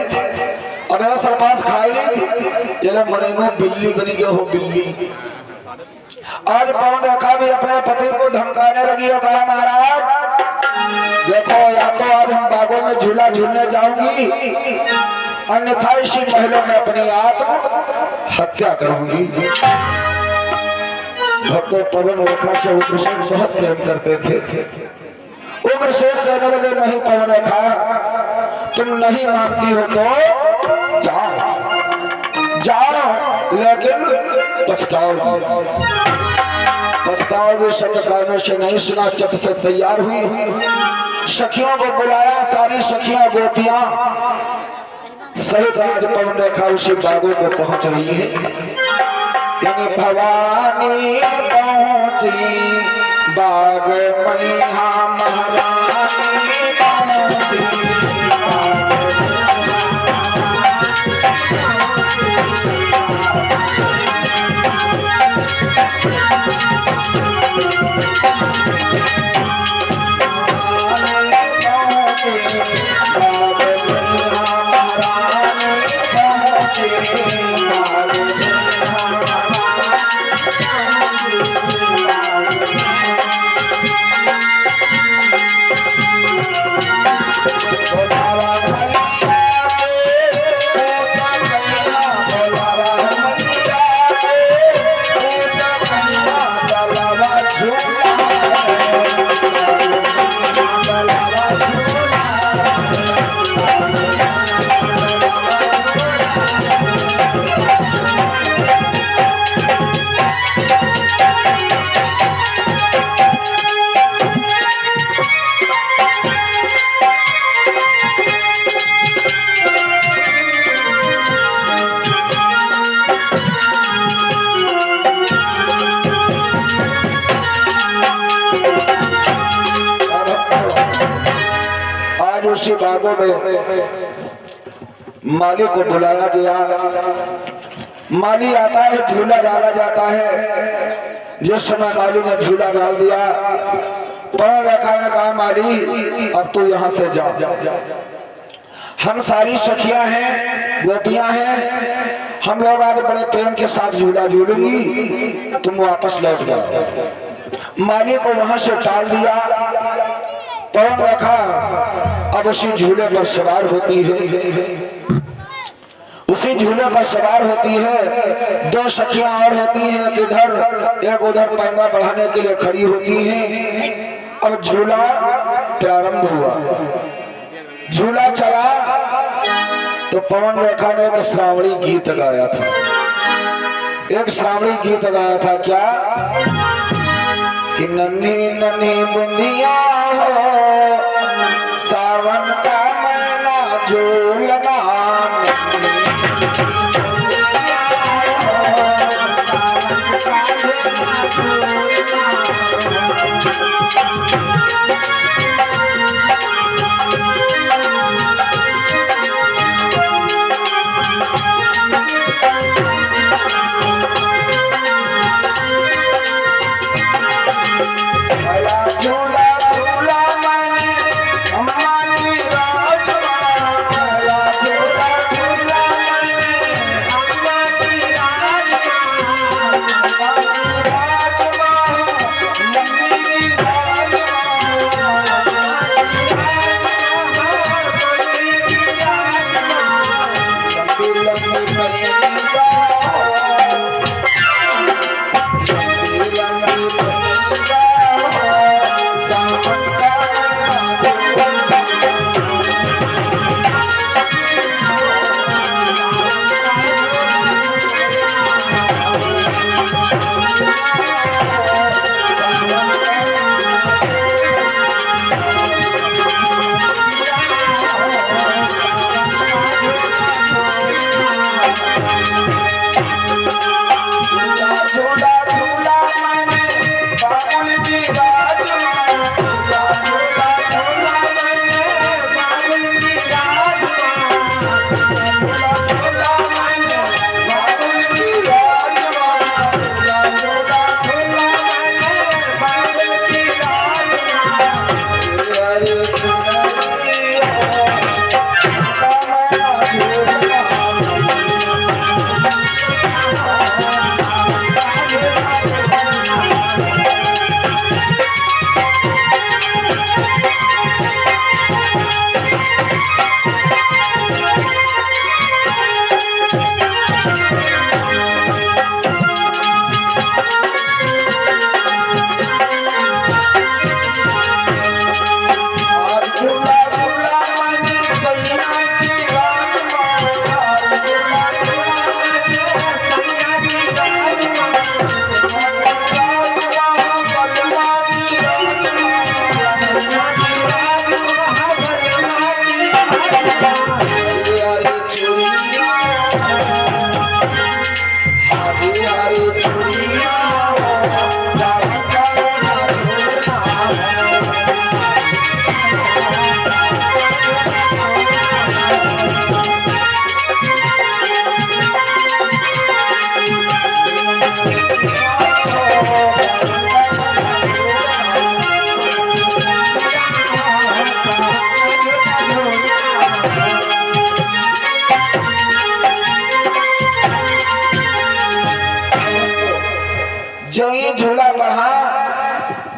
Speaker 1: अबे सरपास खाई ली, ये मरेनो बिल्ली बनी गए हो बिल्ली। आज पवन रेखा भी अपने पति को धमकाने लगी और कहा महाराज देखो या तो आज हम बागों में झूला झूलने जाऊंगी, अन्यथा इसी महलों में अपनी आत्म हत्या करूंगी। भक्तों पवन रेखा से उग्रसेन बहुत प्रेम करते थे। उग्रसेन कहने लगे नहीं पवन रेखा तुम नहीं मानती हो तो जाओ लेकिन पछताओगी शब्द कानों से नहीं सुना। चट से तैयार हुई, सखियों को बुलाया, सारी सखियां गोपियां सहित आज पवन रेखा उसी बागों को पहुंच रही है। यानी भवानी पहुंची बाग मैया महारानी पहुंची बागों में माली को बुलाया गया। माली आता है, झूला डाला जाता है। जिस समय माली ने झूला डाल दिया, पवन रेखा ने कहा माली अब तू यहाँ से जा, हम सारी सखियां हैं, गोपियां हैं, हम लोग आज बड़े प्रेम के साथ झूला झूलूंगी, तुम वापस लौट जाओ। माली को वहां से टाल दिया। पवन रेखा अब उसी झूले पर सवार होती है, उसी झूले पर सवार होती है। दो सखियां और होती हैं, एक इधर एक उधर पंगा बढ़ाने के लिए खड़ी होती हैं। अब झूला प्रारंभ हुआ, झूला चला तो पवन रेखा ने एक श्रावणी गीत गाया था। एक श्रावणी गीत गाया था, क्या कि नन्ही नन्ही बुंदिया हो सावन का महीना झूलना,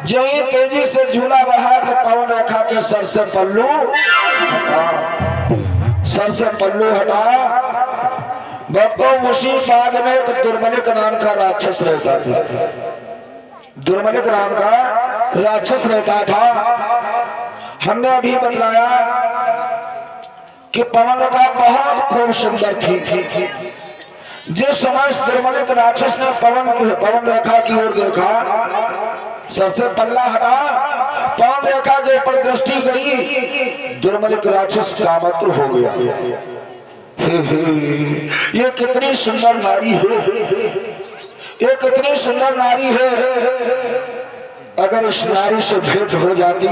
Speaker 2: जही तेजी से झूला बढ़ा तो पवन रेखा के सर से पल्लू हटा। भक्तों, उसी बाग में एक दुर्मलिक नाम का राक्षस रहता था। दुर्मलिक नाम का राक्षस रहता था। हमने अभी बतलाया कि पवन रेखा बहुत खूब सुंदर थी। जिस समय दुर्मलिक राक्षस ने पवन रेखा की ओर देखा, सर से पल्ला हटा, पवन रेखा के ऊपर दृष्टि गई, दुर्मलिक राक्षस कामत्र हो गया। ये कितनी सुंदर नारी है, ये कितनी सुंदर नारी है। अगर इस नारी से भेंट हो जाती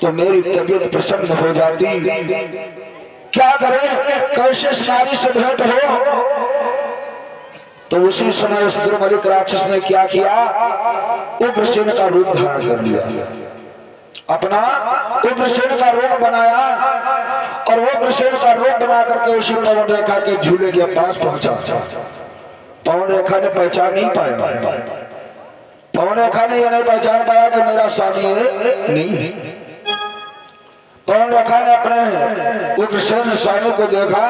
Speaker 2: तो मेरी तबीयत प्रसन्न हो जाती। क्या करें, कैसे नारी से भेंट हो? तो उसी समय उस दुर्मलिक राक्षस ने क्या किया, उग्रसेन का रूप धारण कर लिया, अपना उग्रसेन का रूप बनाया और वो उग्रसेन का रूप बना करके उसी पवन रेखा के झूले के पास पहुंचा। पवन रेखा ने पहचान नहीं पाया, पवन रेखा ने यह नहीं पहचान पाया कि मेरा स्वामी है, नहीं है। पवन रेखा ने अपने उग्रसेन स्वामी को देखा,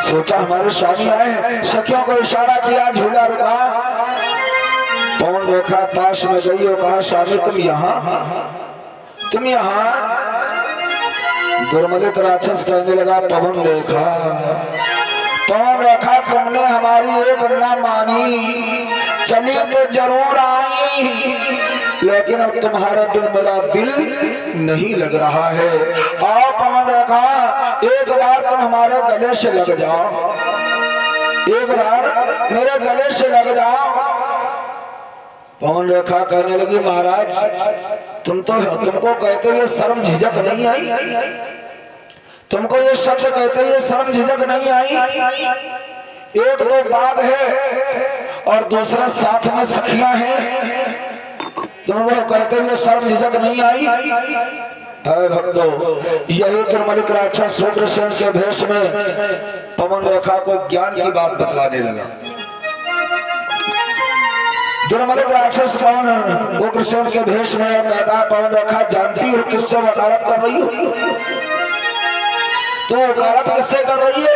Speaker 2: सोचा हमारे स्वामी आए, सखियों को इशारा किया, झूला रुका। पवन रेखा पास में गई और कहा, स्वामी तुम यहाँ, तुम यहाँ? दुर्मलिक राक्षस कहने लगा, पवन रेखा, पवन रेखा तुमने हमारी एक न मानी, चली तो जरूर आई, लेकिन अब तुम्हारे बिन मेरा दिल नहीं लग रहा है। आओ पवन रेखा, एक बार तुम हमारे गले से लग जाओ, एक बार मेरे गले से लग जाओ। पवन रेखा कहने लगी, महाराज तुमको कहते हुए शर्म झिझक नहीं आई? तुमको ये शब्द कहते हुए शर्म झिझक नहीं आई? एक तो बाघ है और दूसरा साथ में सखियां हैं, तुमको कहते हुए शर्म झिझक नहीं आई? है भक्तों, यही दुर्मलिक राक्षस उग्रसेन के भेष में पवन रेखा को ज्ञान की बात बतलाने लगा। दुर्मलिक राक्षस पवन उग्रसेन के भेष में कहता, पवन रेखा जानती हो किससे वकालत कर रही हो? तो वकालत किससे कर रही है?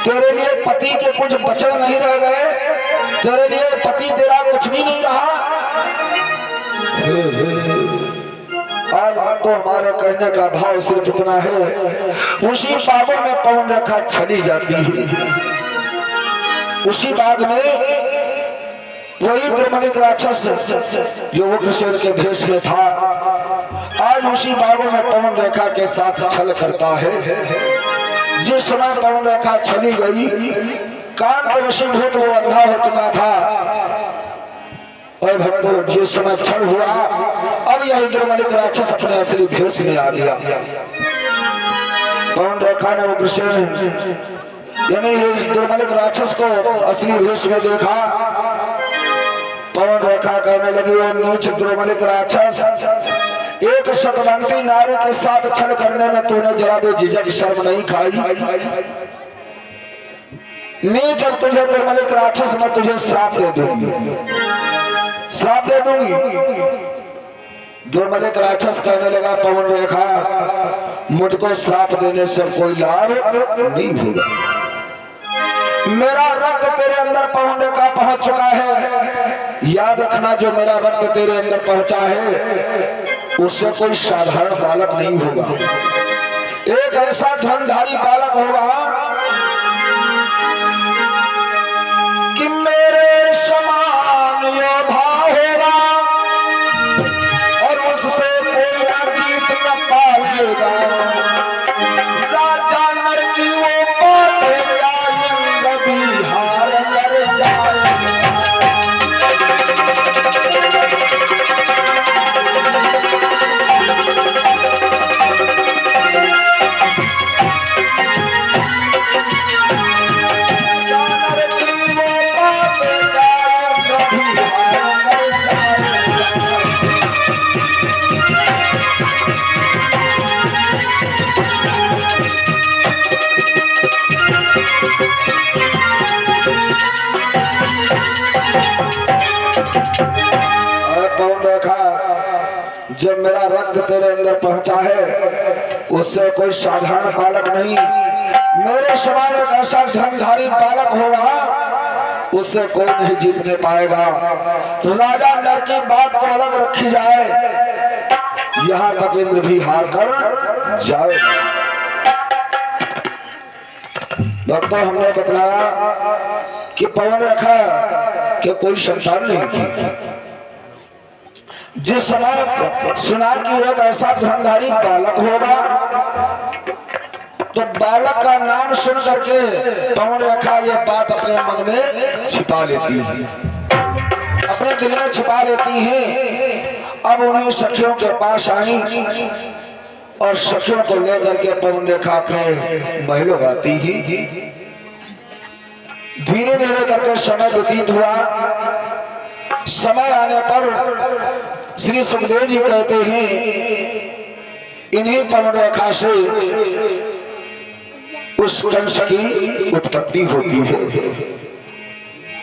Speaker 2: तेरे लिए पति के कुछ बचन नहीं रह गए, तेरे लिए पति तेरा कुछ भी नहीं रहा। आज तो हमारे कहने का भाव सिर्फ इतना है, उसी बागों में पवन रेखा चली जाती है, उसी बाग में वही दुर्मलिक राक्षस जो उग्रसेन के भेष में था, आज उसी बागों में पवन रेखा के साथ छल करता है। जिस समय पवन रेखा चली गई, कान के वशीभूत वो अंधा हो चुका था। और भक्तों, जिस समय छल हुआ, अब यही दुर्मलिक राक्षस अपने असली भेष में आ गया। पवन रेखा ने उग्रसेन यानी इस दुर्मलिक राक्षस को असली भेष में देखा। पवन रेखा कहने लगी, वो नीच दुर्मलिक राक्षस, एक सतवंती नारी के साथ छल करने में तूने जरा भी झिझक शर्म नहीं खाई? नीच, अब तुझे दुर्मलिक राक्षस, मैं तुझे श्राप दे दूंगी, श्राप दे दूंगी। दुर्मलिक राक्षस कहने लगा, पवन रेखा, मुझको श्राप देने से कोई लाभ नहीं होगा, मेरा रक्त तेरे अंदर पवन रेखा पहुंच चुका है। याद रखना, जो मेरा रक्त तेरे अंदर पहुंचा है उससे कोई साधारण बालक नहीं होगा, एक ऐसा धर्मधारी बालक होगा कि मेरे समान योद्धा होगा और उससे कोई न जीत न पाएगा। राजा नर की वो पालेगा, इंद्र भी हार कर जाएगा। जब मेरा रक्त तेरे अंदर पहुंचा है उससे कोई साधारण बालक नहीं, मेरे समान एक ऐसा धर्मधारी बालक होगा उससे कोई नहीं जीतने पाएगा। राजा नर की बात तो अलग रखी जाए, यहाँ तक इंद्र भी हार कर जाए। भक्तों, हमने बतलाया कि पवन रेखा के कोई संतान नहीं थी। जिस समय सुना कि एक ऐसा धर्मधारी बालक होगा, तो बालक का नाम सुन करके पवन रेखा ये बात अपने मन में छिपा लेती है, अपने दिल में छिपा लेती है अब उन्हीं सखियों के पास आई और सखियों को लेकर के पवन रेखा अपने महलों आती ही धीरे धीरे करके समय व्यतीत हुआ। समय आने पर श्री सुखदेव जी कहते हैं इन्हीं पवन रेखा से उस कंस की उत्पत्ति होती है।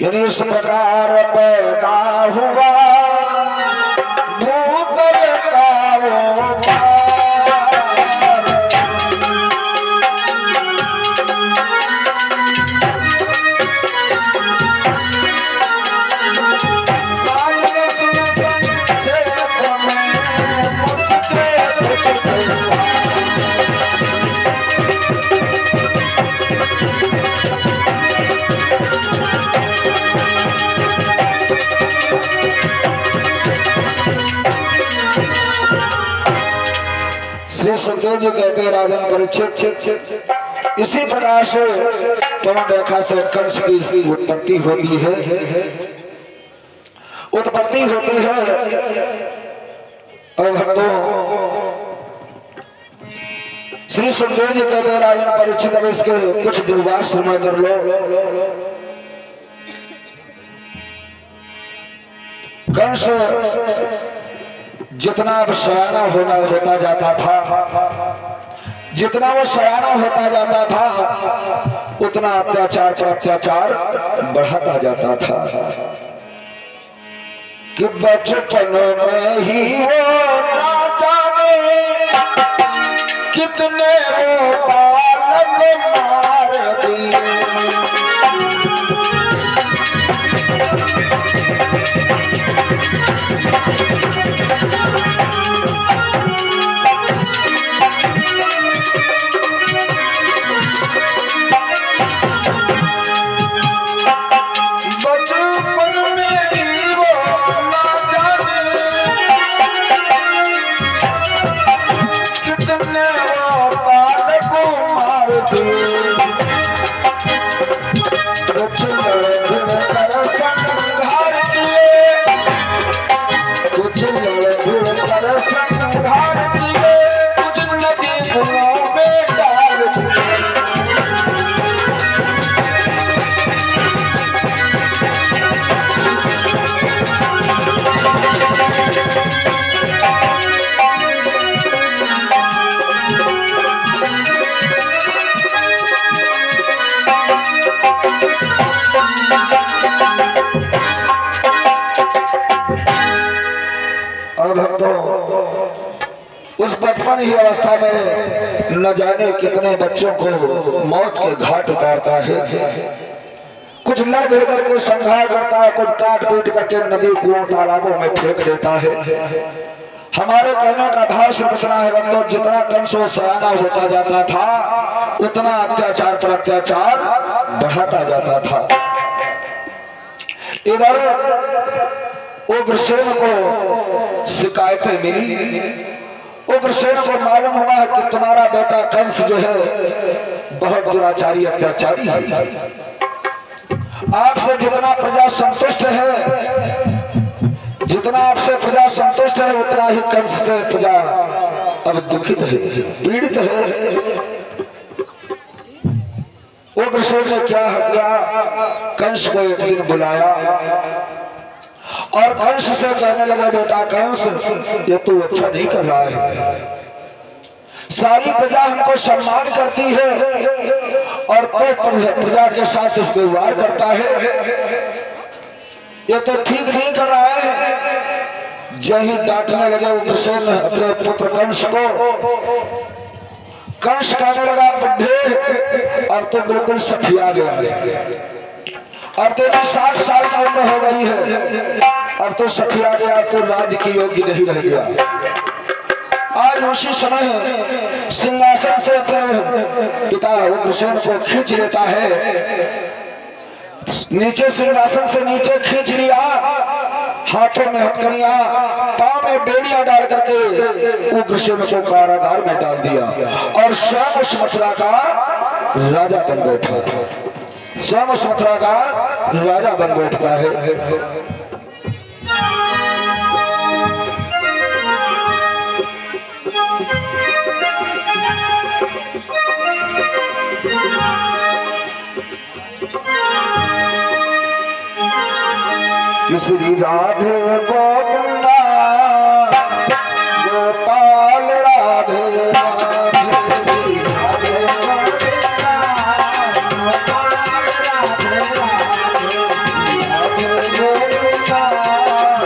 Speaker 2: यानी इस प्रकार पैदा हुआ भूतल का वो श्री सुखदेव जी कहते हैं राजन परीक्षित इसी प्रकार से पवन रेखा से कंस की उत्पत्ति होती है। और भक्तों श्री सुखदेव जी कहते हैं राजन परीक्षित अब इसके कुछ विवाद समय कर लो। कंस जितना सयाना होता जाता था, जितना वो सयाना होता जाता था उतना अत्याचार पर अत्याचार बढ़ाता जाता था कि बचपन में ही वो ना जाने कितने वो बालक मार दिए। उस बचपन ही अवस्था में न जाने कितने बच्चों को मौत के घाट उतारता है। कुछ लड़ भिड़ करके संहार करता है, कुछ काट पीट करके नदी कुओं तालाबों में फेंक देता है। हमारे कहने का भाव सिर्फ इतना है बंदो, जितना कंस वो सयाना होता जाता था उतना अत्याचार पर अत्याचार बढ़ाता जाता था। इधर उग्रसेन को शिकायतें मिली। उग्रसेन को मालूम हुआ है कि तुम्हारा बेटा कंस जो है बहुत दुराचारी अत्याचारी है। आपसे जितना प्रजा संतुष्ट है, जितना आपसे प्रजा संतुष्ट है उतना ही कंस से प्रजा अब दुखित है, पीड़ित है। उग्रसेन ने क्या किया, कंस को एक दिन बुलाया और कंस से कहने लगा बेटा कंस ये तू अच्छा नहीं कर रहा है। सारी प्रजा हमको सम्मान करती है और तो प्रजा के साथ दुर्व्यवहार करता है, ये तो ठीक नहीं कर रहा है। जही डांटने लगे उग्रसेन अपने पुत्र कंस को। कंस कहने लगा बुढ़े अब तो बिल्कुल सठिया गया है, अब तेरी 60 साल की उम्र हो गई है, अब तो सठिया गया, तो राज्य की योग्य नहीं रह गया। आज उसी समय सिंहासन से अपने पिता उग्रसेन को खींच लेता है, नीचे सिंहासन से नीचे खींच लिया, हाथों में हथकड़ियां, पांव में बेड़ियां डाल करके उग्रसेन को कारागार में डाल दिया और स्वयं उस मथुरा का राजा बन बैठा। स्वयं उस मथुरा का राजा बन बैठता है। कि श्री राधे गोविंदा गोपाल राधे राधे श्री राधे गोविंदा गोपाल राधे राधे राधे गोविंदा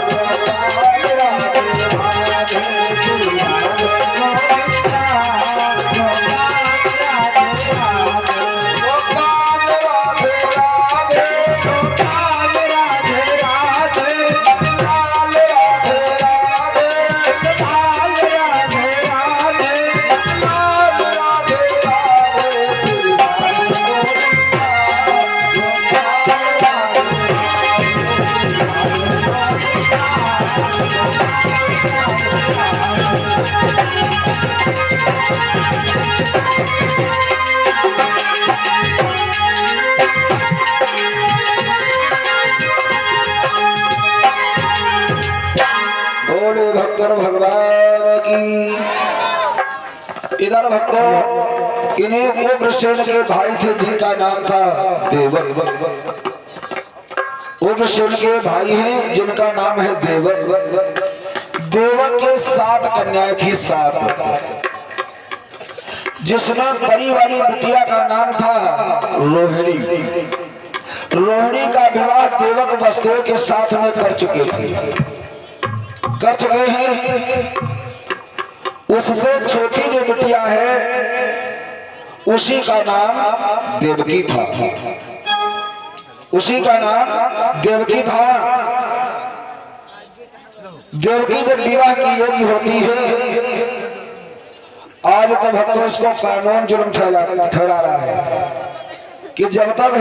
Speaker 2: गोपाल राधे राधे श्री राधे गोविंदा गोपाल राधे राधे गोपाल राधे राधे गोपाल राधे राधे गोपाल राधे राधे गोपाल राधे राधे गोपाल राधे राधे श्री राधे गोविंदा बोले भक्तों भगवान की। इधर भक्तों इन्हें उग्रसेन के भाई थे जिनका नाम था देवक। उग्रसेन के भाई हैं जिनका नाम है देवक। देवक के 7 कन्याएं थी 7, जिसमें बड़ी वाली बिटिया का नाम था रोहिणी। रोहिणी का विवाह देवक वसुदेव के साथ में कर चुके हैं। उससे छोटी जो बिटिया है उसी का नाम देवकी था। देवकी जब विवाह की योग्य होती है, आज तो भक्तों इसको कानून जुर्म ठहरा रहा है कि जब तक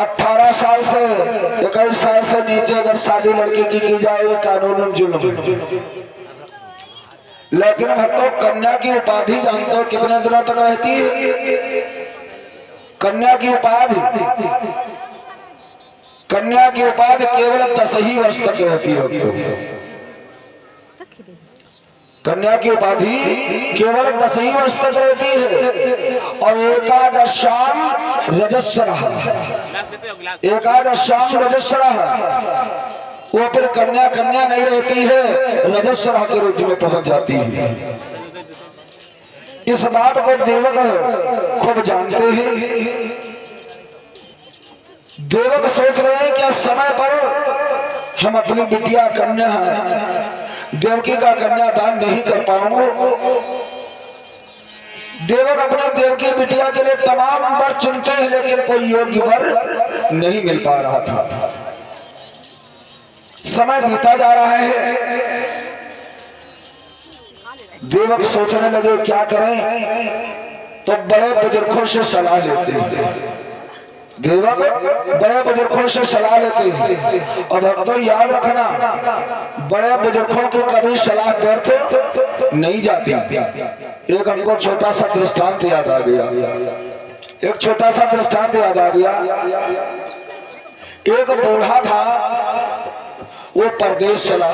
Speaker 2: 18 साल से 21 साल से नीचे अगर शादी लड़की की जाए ये कानून जुल्म है। लेकिन भक्तों कन्या की उपाधि जानते हो कितने दिनों तक रहती है? कन्या की उपाधि केवल 10 ही वर्ष तक रहती है भक्तों। कन्या की उपाधि केवल 10 ही वर्ष तक रहती है। और एकादशाम रजस्वरः वो फिर कन्या नहीं रहती है, रजस्वरः के रूप में पहुंच जाती है। इस बात को देवक खूब जानते हैं। देवक सोच रहे हैं कि समय पर हम अपनी बिटिया कन्या देवकी का कन्यादान नहीं कर पाऊंगा। देवक अपने देवकी बिटिया के लिए तमाम वर चुनते हैं, लेकिन कोई योग्य वर नहीं मिल पा रहा था। समय बीता जा रहा है। देवक सोचने लगे क्या करें, तो बड़े बुजुर्गों से सलाह लेते हैं। देवक बड़े बुजुर्गों से सलाह लेते हैं। और भक्तों याद रखना, बड़े बुजुर्गों की कभी सलाह व्यर्थ नहीं जाती। एक हमको छोटा सा दृष्टांत याद आ गया। एक बूढ़ा था, वो परदेश चला।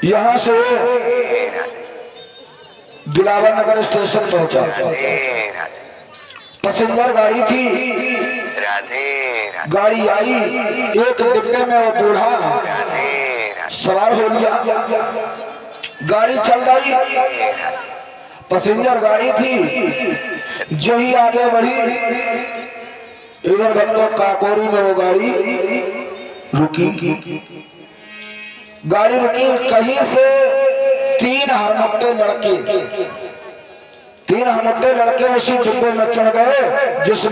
Speaker 2: यहां से दिलावर नगर स्टेशन पहुंचा। पैसेंजर गाड़ी थी, गाड़ी आई, एक डिब्बे में वो बूढ़ा सवार हो लिया। गाड़ी चल गई, पैसेंजर गाड़ी थी। जो ही आगे बढ़ी, इधर भक्तों काकोरी में वो गाड़ी रुकी। कहीं से 3 हरमुट्टे लड़के उसी डिब्बे में चढ़ गए जिसमें